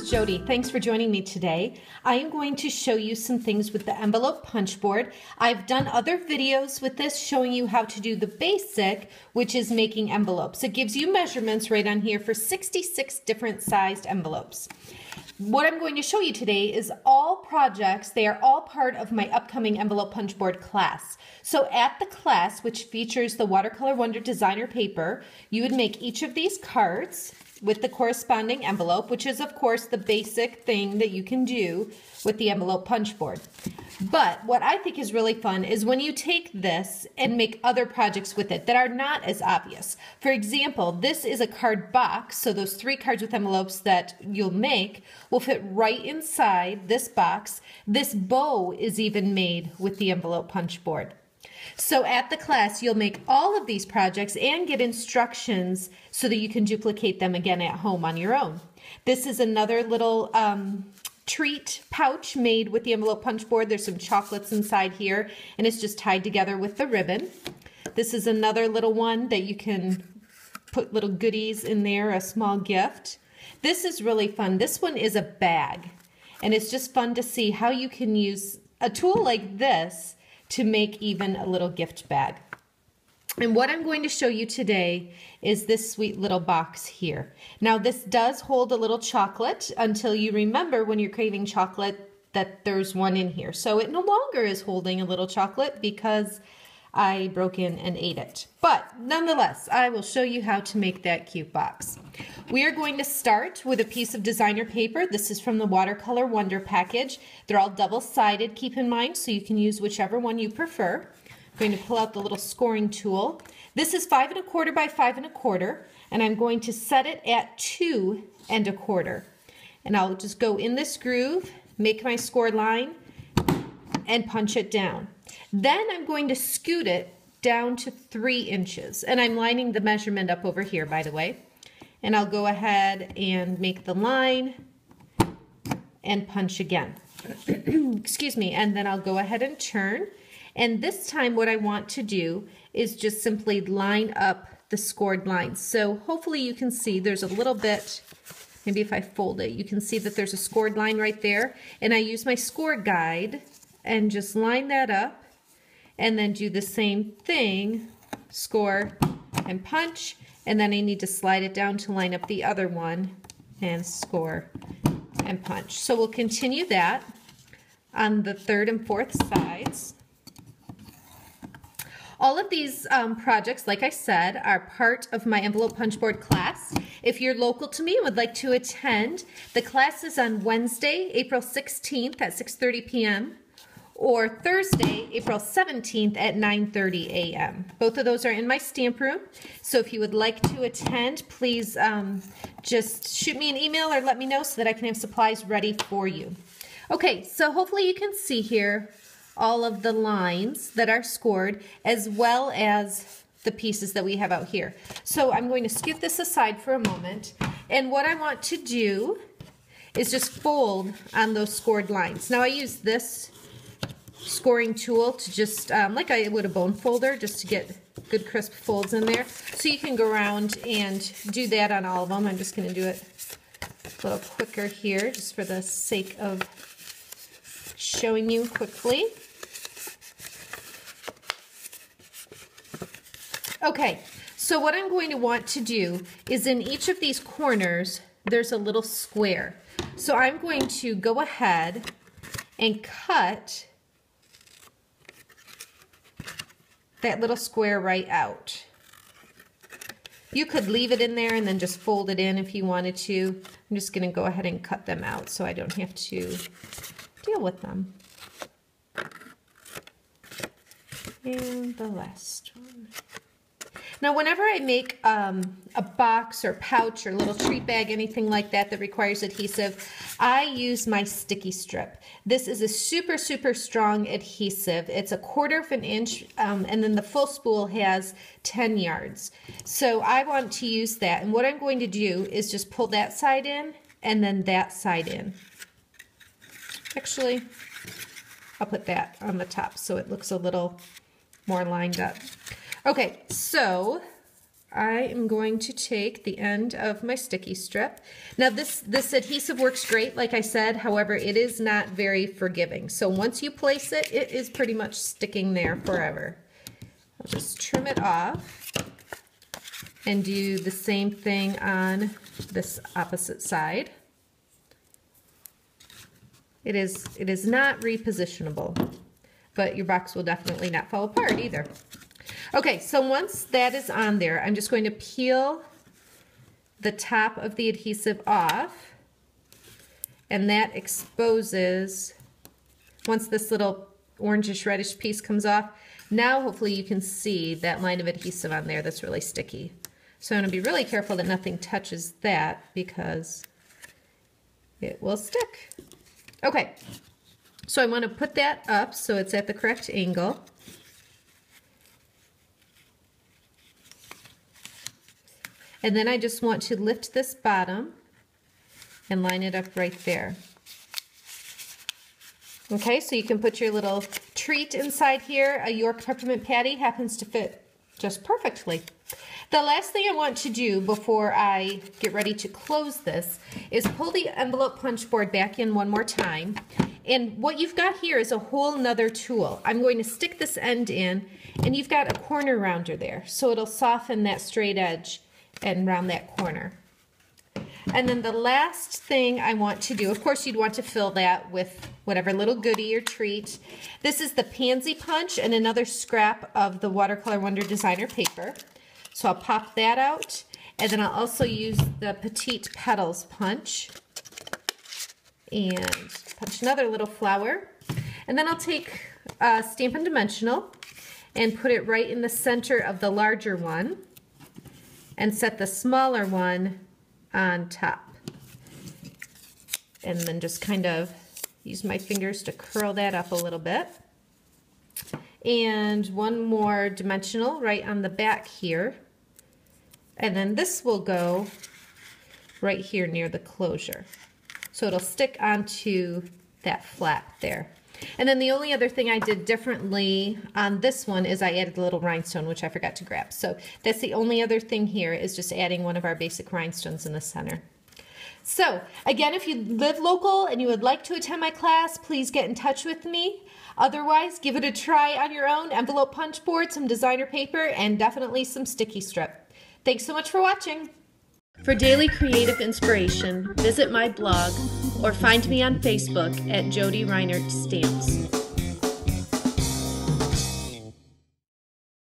is Jodi. Thanks for joining me today. I am going to show you some things with the envelope punch board. I've done other videos with this showing you how to do the basic, which is making envelopes. It gives you measurements right on here for 66 different sized envelopes. What I'm going to show you today is all projects. They are all part of my upcoming envelope punch board class. So at the class, which features the Watercolor Wonder designer paper, you would make each of these cards with the corresponding envelope, which is of course the basic thing that you can do with the envelope punch board. But what I think is really fun is when you take this and make other projects with it that are not as obvious. For example, this is a card box, so those 3 cards with envelopes that you'll make will fit right inside this box. This bow is even made with the envelope punch board. So at the class, you'll make all of these projects and get instructions so that you can duplicate them again at home on your own. This is another little treat pouch made with the envelope punch board. There's some chocolates inside here, and it's just tied together with the ribbon. This is another little one that you can put little goodies in there, a small gift. This is really fun. This one is a bag, and it's just fun to see how you can use a tool like this to make even a little gift bag. And what I'm going to show you today is this sweet little box here. Now this does hold a little chocolate until you remember when you're craving chocolate that there's one in here. So it no longer is holding a little chocolate because I broke in and ate it. But nonetheless, I will show you how to make that cute box. We are going to start with a piece of designer paper. This is from the Watercolor Wonder package. They're all double-sided, keep in mind, so you can use whichever one you prefer. I'm going to pull out the little scoring tool. This is 5 1/4 by 5 1/4, and I'm going to set it at 2 1/4. And I'll just go in this groove, make my score line, and punch it down. Then I'm going to scoot it down to 3 inches, and I'm lining the measurement up over here, by the way. And I'll go ahead and make the line and punch again. Excuse me, and then I'll go ahead and turn. And this time what I want to do is just simply line up the scored lines. So hopefully you can see there's a little bit, maybe if I fold it, you can see that there's a scored line right there. And I use my score guide and just line that up and then do the same thing, score and punch. And then I need to slide it down to line up the other one and score and punch. So we'll continue that on the 3rd and 4th sides. All of these projects, like I said, are part of my envelope punch board class. If you're local to me and would like to attend, the class is on Wednesday, April 16th at 6:30 p.m. or Thursday, April 17th at 9:30 a.m. Both of those are in my stamp room. So if you would like to attend, please just shoot me an email or let me know so that I can have supplies ready for you. Okay, so hopefully you can see here all of the lines that are scored as well as the pieces that we have out here. So I'm going to scoot this aside for a moment, and what I want to do is just fold on those scored lines. Now I use this scoring tool to just, like I would a bone folder, just to get good crisp folds in there. So you can go around and do that on all of them. I'm just going to do it a little quicker here just for the sake of showing you quickly. Okay, so what I'm going to want to do is in each of these corners, there's a little square. So I'm going to go ahead and cut that little square right out. You could leave it in there and then just fold it in if you wanted to. I'm just going to go ahead and cut them out so I don't have to deal with them. And the last one. Now, whenever I make a box or pouch or little treat bag, anything like that that requires adhesive, I use my sticky strip. This is a super, super strong adhesive. It's 1/4 inch, and then the full spool has 10 yards. So I want to use that, and what I'm going to do is just pull that side in and then that side in. Actually, I'll put that on the top so it looks a little more lined up. Okay, so I am going to take the end of my sticky strip. Now this adhesive works great, like I said, however, it is not very forgiving. So once you place it, it is pretty much sticking there forever. I'll just trim it off and do the same thing on this opposite side. It is not repositionable, but your box will definitely not fall apart either. Okay, so once that is on there, I'm just going to peel the top of the adhesive off, and that exposes, once this little orangish reddish piece comes off, now hopefully you can see that line of adhesive on there that's really sticky. So I'm going to be really careful that nothing touches that because it will stick. Okay, so I want to put that up so it's at the correct angle. And then I just want to lift this bottom and line it up right there. Okay, so you can put your little treat inside here. A York peppermint patty happens to fit just perfectly. The last thing I want to do before I get ready to close this is pull the envelope punch board back in one more time. And what you've got here is a whole nother tool. I'm going to stick this end in, and you've got a corner rounder there, so it'll soften that straight edge and round that corner. And then the last thing I want to do, of course you'd want to fill that with whatever little goodie or treat. This is the Pansy Punch and another scrap of the Watercolor Wonder Designer paper. So I'll pop that out, and then I'll also use the Petite Petals punch and punch another little flower. And then I'll take Stampin Dimensional and put it right in the center of the larger one and set the smaller one on top. And then just kind of use my fingers to curl that up a little bit. And one more dimensional right on the back here. And then this will go right here near the closure. So it'll stick onto that flap there. And then the only other thing I did differently on this one is I added a little rhinestone, which I forgot to grab. So that's the only other thing here, is just adding one of our basic rhinestones in the center. So again, if you live local and you would like to attend my class, please get in touch with me. Otherwise, give it a try on your own. Envelope punch board, some designer paper, and definitely some sticky strip. Thanks so much for watching. For daily creative inspiration, visit my blog or find me on Facebook at Jodi Reinert Stamps.